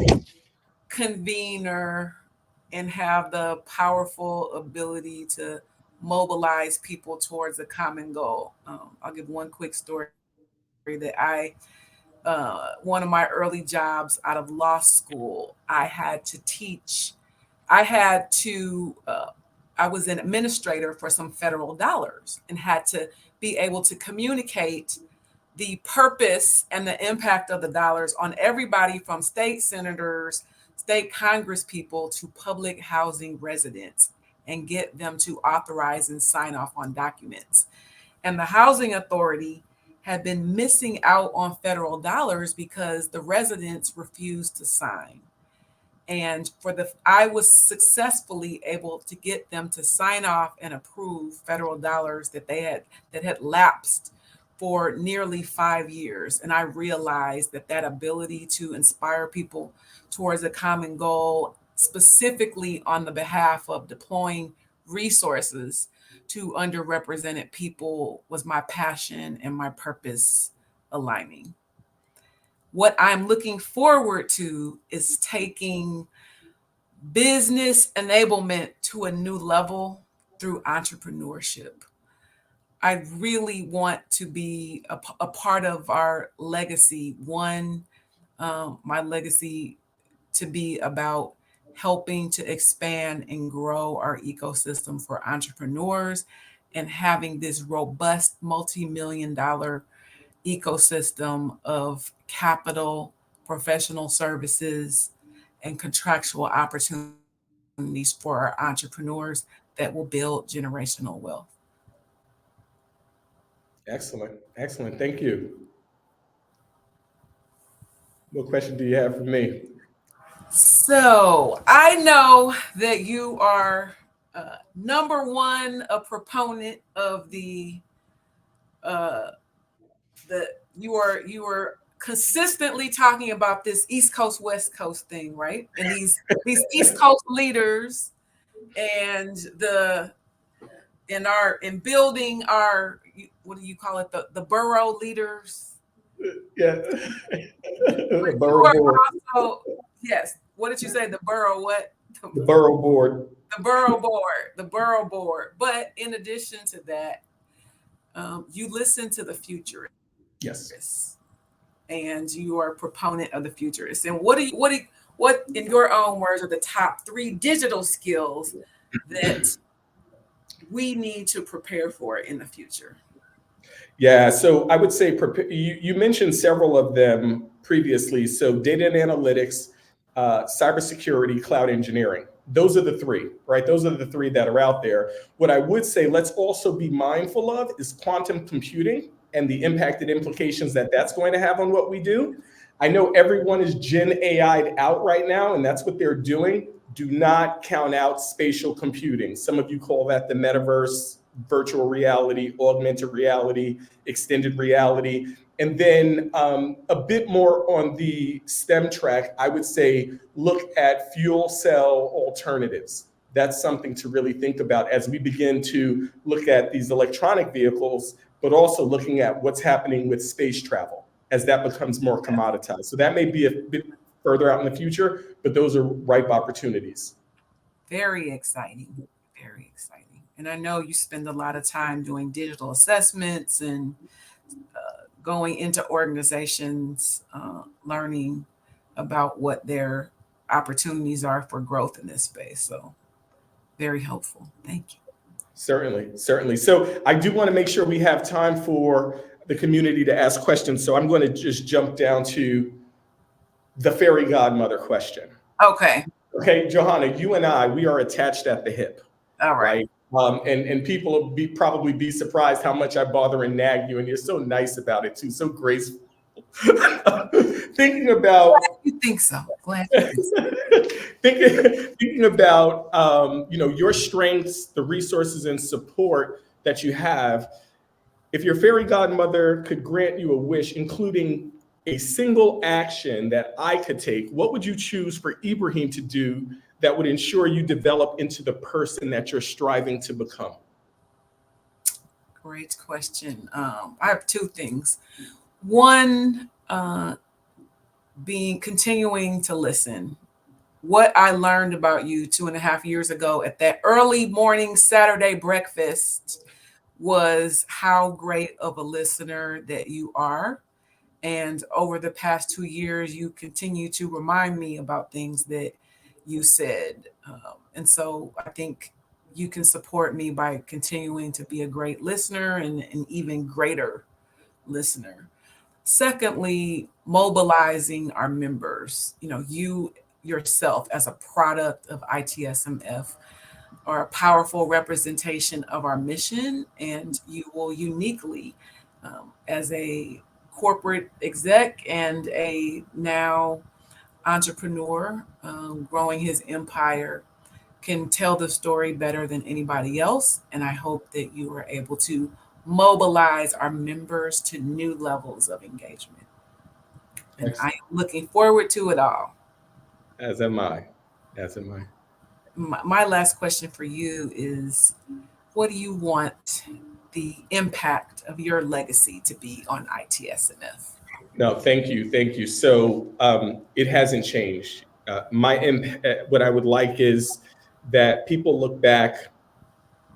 convener, and have the powerful ability to mobilize people towards a common goal. I'll give one quick story that one of my early jobs out of law school, I had to teach, I had to, I was an administrator for some federal dollars and had to be able to communicate the purpose and the impact of the dollars on everybody from state senators, state congress people to public housing residents and get them to authorize and sign off on documents. And the housing authority had been missing out on federal dollars because the residents refused to sign. And I was successfully able to get them to sign off and approve federal dollars that had lapsed for nearly 5 years. And I realized that ability to inspire people towards a common goal, specifically on the behalf of deploying resources to underrepresented people, was my passion and my purpose aligning. What I'm looking forward to is taking business enablement to a new level through entrepreneurship. I really want to be a part of our legacy. One, my legacy to be about helping to expand and grow our ecosystem for entrepreneurs and having this robust multi-million dollar ecosystem of capital, professional services, and contractual opportunities for our entrepreneurs that will build generational wealth. Excellent, excellent. Thank you. What question do you have for me? So I know that you are number one, a proponent of uh, the you are consistently talking about this East Coast West Coast thing, right? And these East Coast leaders and in building our, what do you call it, the borough leaders. Yeah, But the you borough are board, also, yes, what did you say, the borough what? the borough board. The borough board. But in addition to that, you listen to the futurists Yes. and you are a proponent of the futurists. And what in your own words are the top three digital skills that we need to prepare for in the future? Yeah, so I would say you mentioned several of them previously. So data and analytics, cybersecurity, cloud engineering. Those are the three, right? Those are the three that are out there. What I would say, let's also be mindful of is quantum computing and the impact and implications that that's going to have on what we do. I know everyone is Gen AI'd out right now, and that's what they're doing. Do not count out spatial computing. Some of you call that the metaverse, virtual reality, augmented reality, extended reality. And then a bit more on the STEM track, I would say look at fuel cell alternatives. That's something to really think about as we begin to look at these electronic vehicles, but also looking at what's happening with space travel as that becomes more commoditized. So that may be a bit further out in the future, but those are ripe opportunities. Very exciting. Very exciting. And I know you spend a lot of time doing digital assessments and going into organizations, learning about what their opportunities are for growth in this space. So very helpful. Thank you. Certainly, certainly. So I do want to make sure we have time for the community to ask questions. So I'm going to just jump down to the fairy godmother question. Okay. Okay, Johanna, you and I, we are attached at the hip, All right. right? And people will probably be surprised how much I bother and nag you, and you're so nice about it too, so graceful. Thinking about You think so? Glad you think so. thinking about your strengths, the resources and support that you have. If your fairy godmother could grant you a wish, including a single action that I could take, what would you choose for Ibrahim to do that would ensure you develop into the person that you're striving to become? Great question. I have two things. One, being continuing to listen. What I learned about you 2.5 years ago at that early morning Saturday breakfast was how great of a listener that you are. And over the past 2 years, you continue to remind me about things that you said. And so I think you can support me by continuing to be a great listener and an even greater listener. Secondly, mobilizing our members. You yourself, as a product of ITSMF, are a powerful representation of our mission, and you will uniquely, as a corporate exec and a now entrepreneur, growing his empire, can tell the story better than anybody else. And I hope that you are able to mobilize our members to new levels of engagement. And I Excellent. am looking forward to it all. As am I. As am I. My last question for you is, what do you want the impact of your legacy to be on ITSMF? No, thank you, thank you. So it hasn't changed. What I would like is that people look back,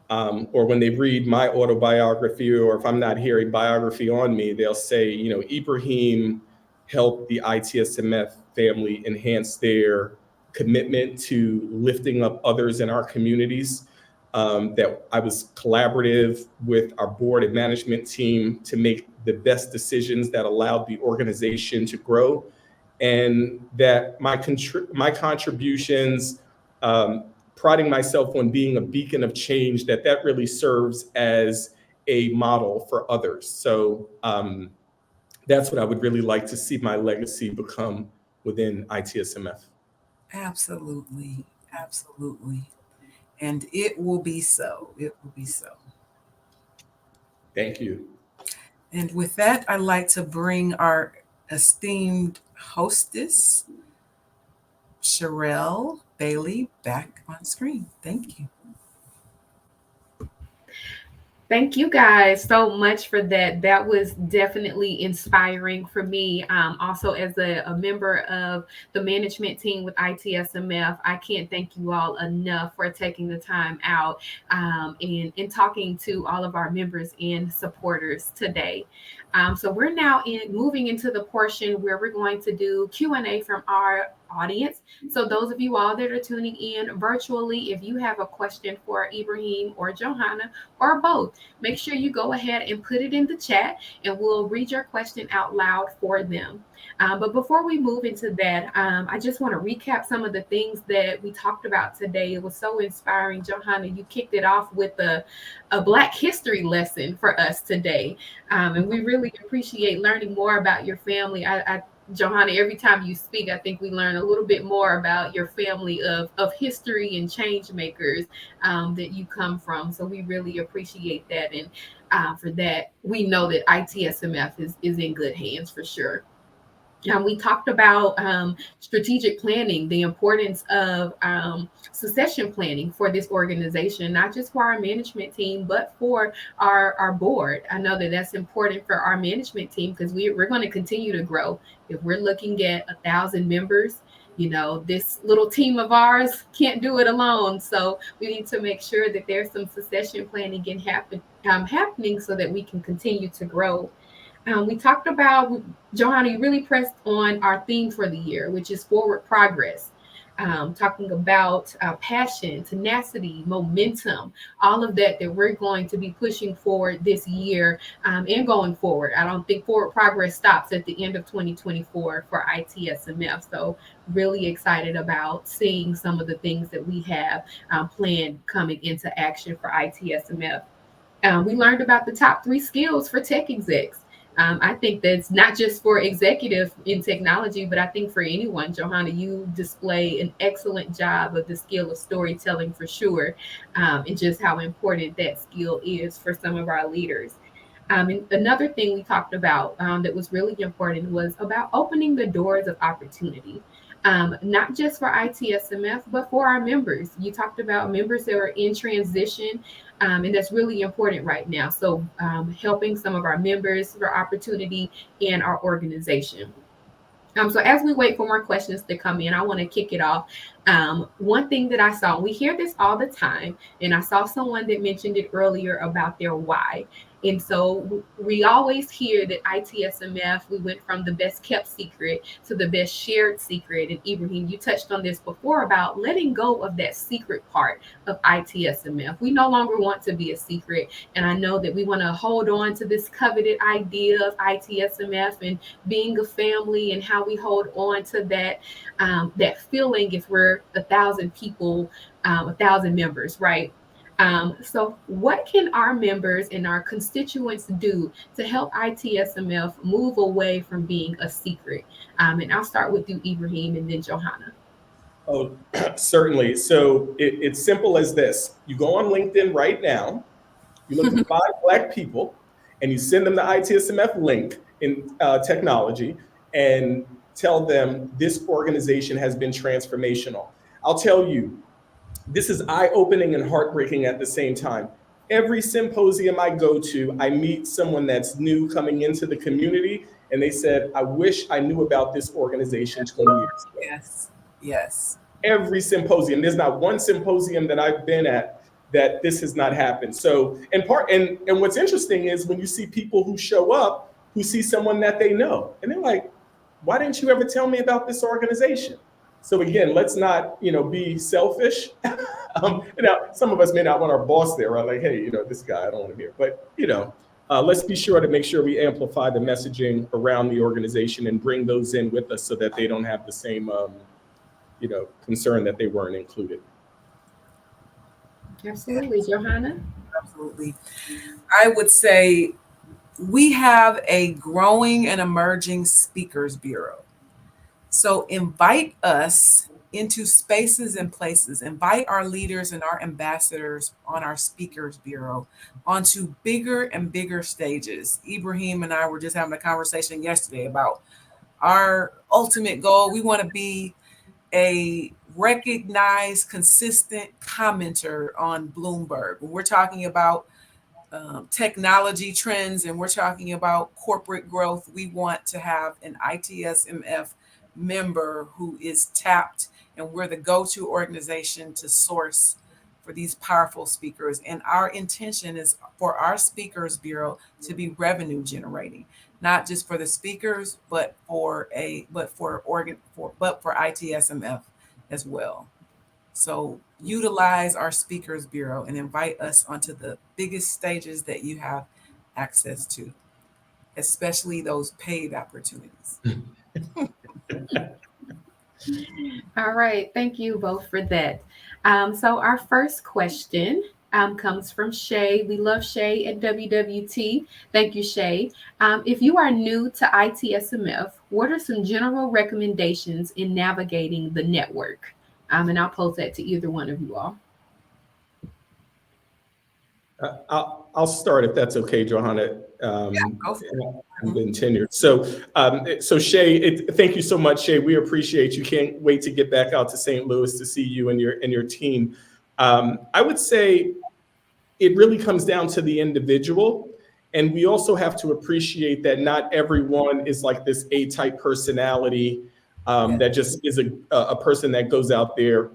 or when they read my autobiography, or if I'm not here, a biography on me, they'll say, Ibrahim helped the ITSMF family enhance their commitment to lifting up others in our communities. That I was collaborative with our board and management team to make the best decisions that allowed the organization to grow, and that my contributions, priding myself on being a beacon of change, that really serves as a model for others. So that's what I would really like to see my legacy become within ITSMF. Absolutely. Absolutely. And it will be so. It will be so. Thank you. And with that, I'd like to bring our esteemed hostess, Sherelle Bailey, back on screen. Thank you. Thank you guys so much for that. That was definitely inspiring for me. Also, as a member of the management team with ITSMF, I can't thank you all enough for taking the time out and talking to all of our members and supporters today. So we're now moving into the portion where we're going to do Q&A from our audience. So those of you all that are tuning in virtually, if you have a question for Ibrahim or Johanna or both, make sure you go ahead and put it in the chat and we'll read your question out loud for them. But before we move into that, I just want to recap some of the things that we talked about today. It was so inspiring. Johanna, you kicked it off with a Black history lesson for us today. And we really appreciate learning more about your family. Johanna, every time you speak, I think we learn a little bit more about your family of history and change makers that you come from. So we really appreciate that. And for that, we know that ITSMF is in good hands for sure. We talked about strategic planning, the importance of succession planning for this organization, not just for our management team, but for our board. I know that that's important for our management team because we're going to continue to grow. If we're looking at 1,000 members, this little team of ours can't do it alone. So we need to make sure that there's some succession planning happening so that we can continue to grow. We talked about, Johanna, you really pressed on our theme for the year, which is forward progress. talking about passion, tenacity, momentum, all of that that we're going to be pushing forward this year and going forward. I don't think forward progress stops at the end of 2024 for ITSMF. So really excited about seeing some of the things that we have planned coming into action for ITSMF. We learned about the top 3 skills for tech execs. I think that's not just for executive in technology, but I think for anyone. Johanna, you display an excellent job of the skill of storytelling for sure, and just how important that skill is for some of our leaders. And another thing we talked about that was really important was about opening the doors of opportunity, not just for ITSMF, but for our members. You talked about members that are in transition, and that's really important right now. So, helping some of our members for opportunity in our organization. So as we wait for more questions to come in, I want to kick it off. One thing that I saw, we hear this all the time, and I saw someone that mentioned it earlier about their why. And so we always hear that ITSMF, we went from the best kept secret to the best shared secret. And Ibrahim, you touched on this before about letting go of that secret part of ITSMF. We no longer want to be a secret. And I know that we want to hold on to this coveted idea of ITSMF and being a family and how we hold on to that feeling if we're 1,000 people, 1,000 members, right? So, what can our members and our constituents do to help ITSMF move away from being a secret? And I'll start with you, Ibrahim, and then Johanna. Oh, certainly. So it's simple as this. You go on LinkedIn right now, you look at 5 Black people, and you send them the ITSMF link in technology and tell them this organization has been transformational. I'll tell you, this is eye-opening and heartbreaking at the same time. Every symposium I go to, I meet someone that's new coming into the community, and they said, I wish I knew about this organization 20 years ago. Yes. Yes. Every symposium. There's not one symposium that I've been at that this has not happened. So, and what's interesting is when you see people who show up who see someone that they know, and they're like, "Why didn't you ever tell me about this organization?" So again, let's not be selfish. Now, some of us may not want our boss there, right? Like, hey, this guy, I don't want him here. But let's be sure to make sure we amplify the messaging around the organization and bring those in with us so that they don't have the same concern that they weren't included. Absolutely, Johanna. Absolutely. I would say we have a growing and emerging speakers bureau. So invite us into spaces and places, invite our leaders and our ambassadors on our speakers bureau onto bigger and bigger stages. Ibrahim and I were just having a conversation yesterday about our ultimate goal. We want to be a recognized, consistent commenter on Bloomberg. When we're talking about technology trends and we're talking about corporate growth, we want to have an ITSMF member who is tapped, and we're the go-to organization to source for these powerful speakers. And our intention is for our speakers bureau to be revenue generating, not just for the speakers, but for ITSMF as well. So utilize our speakers bureau and invite us onto the biggest stages that you have access to, especially those paid opportunities. All right. Thank you both for that. So, our first question comes from Shay. We love Shay at WWT. Thank you, Shay. If you are new to ITSMF, what are some general recommendations in navigating the network? And I'll pose that to either one of you all. I'll start if that's okay, Johanna. I've been tenured. So Shay, thank you so much, Shay. We appreciate you. Can't wait to get back out to St. Louis to see you and your team. I would say it really comes down to the individual. And we also have to appreciate that not everyone is like this A-type personality that just is a person that goes out there.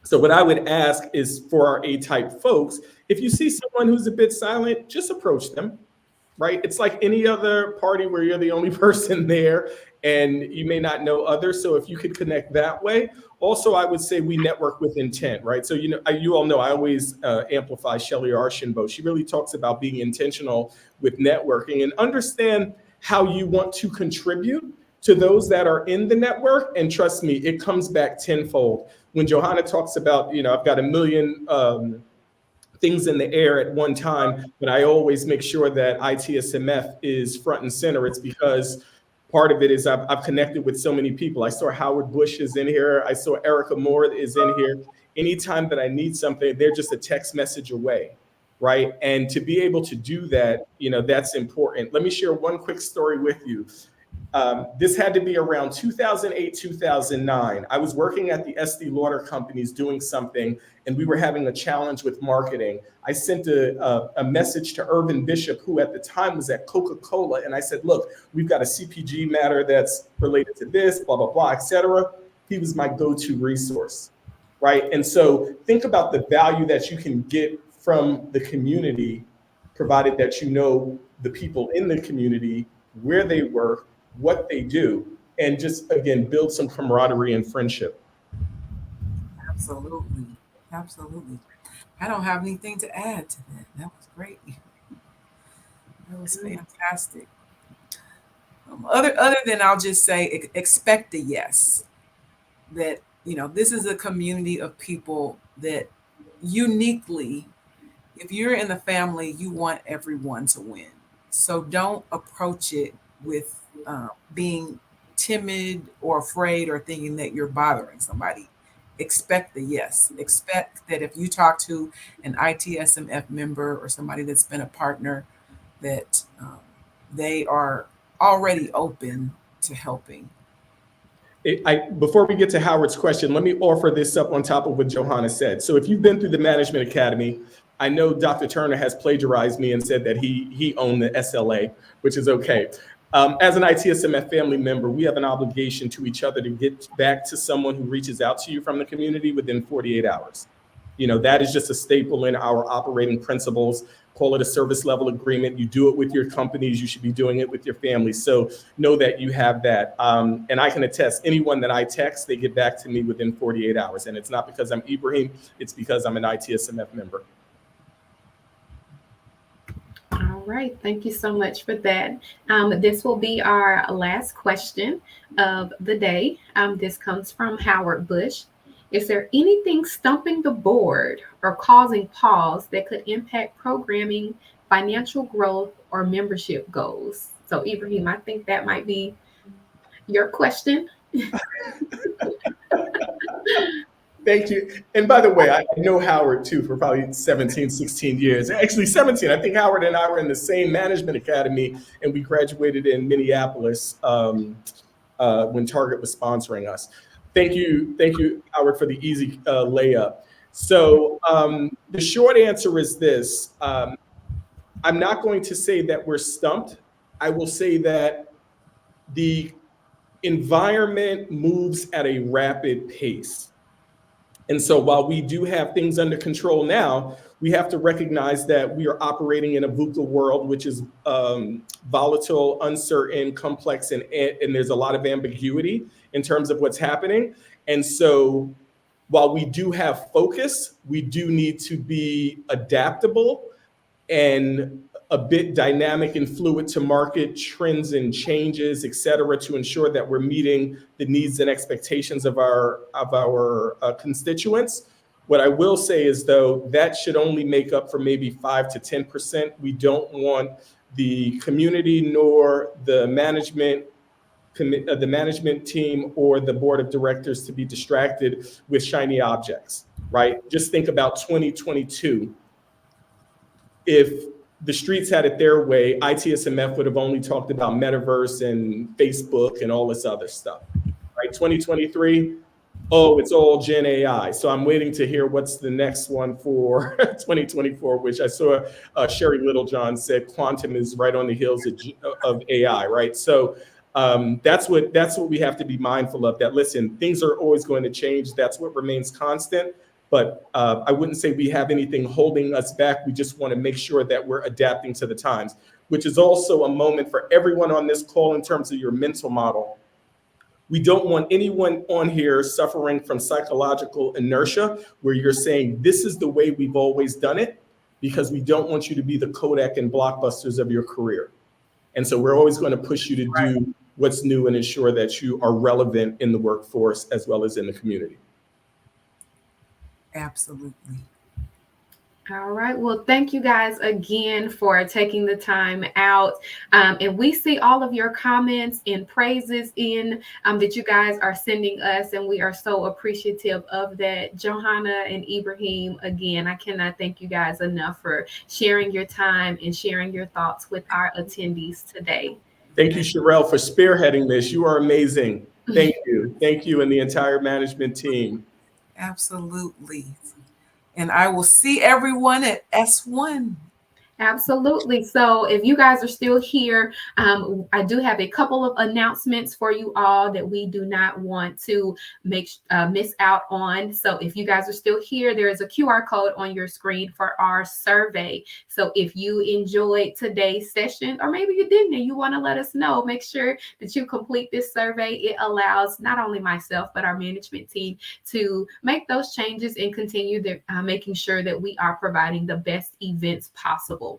So what I would ask is for our A-type folks, if you see someone who's a bit silent, just approach them, right? It's like any other party where you're the only person there and you may not know others. So if you could connect that way, Also, I would say we network with intent, right? So, you all know I always amplify Shelley Archambault. She really talks about being intentional with networking and understand how you want to contribute to those that are in the network. And trust me, it comes back tenfold. When Johanna talks about, I've got a million things in the air at one time, but I always make sure that ITSMF is front and center. It's because part of it is I've connected with so many people. I saw Howard Bush is in here. I saw Erica Moore is in here. Anytime that I need something, they're just a text message away, right? And to be able to do that, that's important. Let me share one quick story with you. This had to be around 2008, 2009. I was working at the Estee Lauder companies doing something, and we were having a challenge with marketing. I sent a message to Irvin Bishop, who at the time was at Coca-Cola, and I said, look, we've got a CPG matter that's related to this, blah, blah, blah, et cetera. He was my go-to resource, right? And so think about the value that you can get from the community, provided that you know the people in the community, where they work, what they do, and just, again, build some camaraderie and friendship. Absolutely. Absolutely. I don't have anything to add to that. That was great. That was fantastic. Other than I'll just say, expect a yes. That, this is a community of people that uniquely, if you're in the family, you want everyone to win. So don't approach it with being timid or afraid or thinking that you're bothering somebody. Expect the yes. Expect that if you talk to an ITSMF member or somebody that's been a partner, that they are already open to helping. Before we get to Howard's question, let me offer this up on top of what Johanna said. So if you've been through the Management Academy, I know Dr. Turner has plagiarized me and said that he owned the SLA, which is okay. As an ITSMF family member, we have an obligation to each other to get back to someone who reaches out to you from the community within 48 hours. That is just a staple in our operating principles. Call it a service level agreement. You do it with your companies. You should be doing it with your families. So know that you have that. And I can attest, anyone that I text, they get back to me within 48 hours. And it's not because I'm Ibrahim, it's because I'm an ITSMF member. All right, thank you so much for that. This will be our last question of the day. This comes from Howard Bush. Is there anything stumping the board or causing pause that could impact programming, financial growth, or membership goals? So, Ibrahim, I think that might be your question. Thank you. And by the way, I know Howard too for probably 17, 16 years. Actually 17. I think Howard and I were in the same management academy, and we graduated in Minneapolis when Target was sponsoring us. Thank you, Howard, for the easy layup. So the short answer is this. I'm not going to say that we're stumped. I will say that the environment moves at a rapid pace. And so while we do have things under control now, we have to recognize that we are operating in a VUCA world, which is volatile, uncertain, complex, and there's a lot of ambiguity in terms of what's happening. And so while we do have focus, we do need to be adaptable and a bit dynamic and fluid to market trends and changes, et cetera, to ensure that we're meeting the needs and expectations of our constituents. What I will say is, though, that should only make up for maybe 5 to 10%. We don't want the community nor the management team or the board of directors to be distracted with shiny objects, right? Just think about 2022. If the streets had it their way, ITSMF would have only talked about metaverse and Facebook and all this other stuff, right? 2023, oh, it's all Gen AI. So I'm waiting to hear what's the next one for 2024, which I saw Sherry Littlejohn said quantum is right on the heels of AI, right? So that's what we have to be mindful of, that, listen, things are always going to change. That's what remains constant. But I wouldn't say we have anything holding us back. We just want to make sure that we're adapting to the times, which is also a moment for everyone on this call in terms of your mental model. We don't want anyone on here suffering from psychological inertia where you're saying, this is the way we've always done it, because we don't want you to be the Kodak and Blockbusters of your career. And so we're always going to push you to do what's new and ensure that you are relevant in the workforce as well as in the community. Absolutely. All right. Well, thank you guys again for taking the time out. And we see all of your comments and praises in that you guys are sending us. And we are so appreciative of that. Johanna and Ibrahim, again, I cannot thank you guys enough for sharing your time and sharing your thoughts with our attendees today. Thank you, Sherelle, for spearheading this. You are amazing. Thank you. Thank you and the entire management team. Absolutely. And I will see everyone at S1. Absolutely. So if you guys are still here, I do have a couple of announcements for you all that we do not want to miss out on. So if you guys are still here, there is a QR code on your screen for our survey. So if you enjoyed today's session, or maybe you didn't and you want to let us know, make sure that you complete this survey. It allows not only myself, but our management team to make those changes and continue making sure that we are providing the best events possible.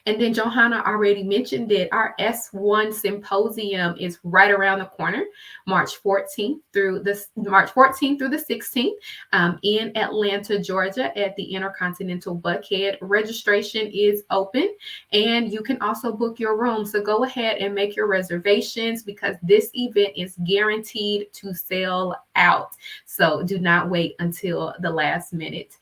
And then Johanna already mentioned it. Our S1 symposium is right around the corner, March 14th through the 16th in Atlanta, Georgia at the Intercontinental Buckhead. Registration is open and you can also book your room. So go ahead and make your reservations because this event is guaranteed to sell out. So do not wait until the last minute.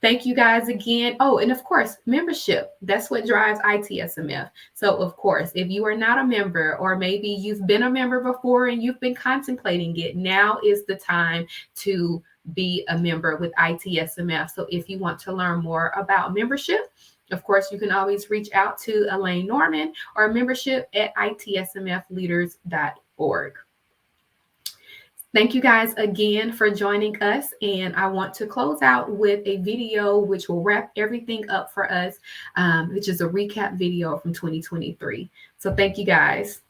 Thank you guys again. Oh, and of course, membership. That's what drives ITSMF. So, of course, if you are not a member, or maybe you've been a member before and you've been contemplating it, now is the time to be a member with ITSMF. So if you want to learn more about membership, of course, you can always reach out to Elaine Norman or membership at itsmfleaders.org. Thank you guys again for joining us. And I want to close out with a video which will wrap everything up for us, which is a recap video from 2023. So thank you guys.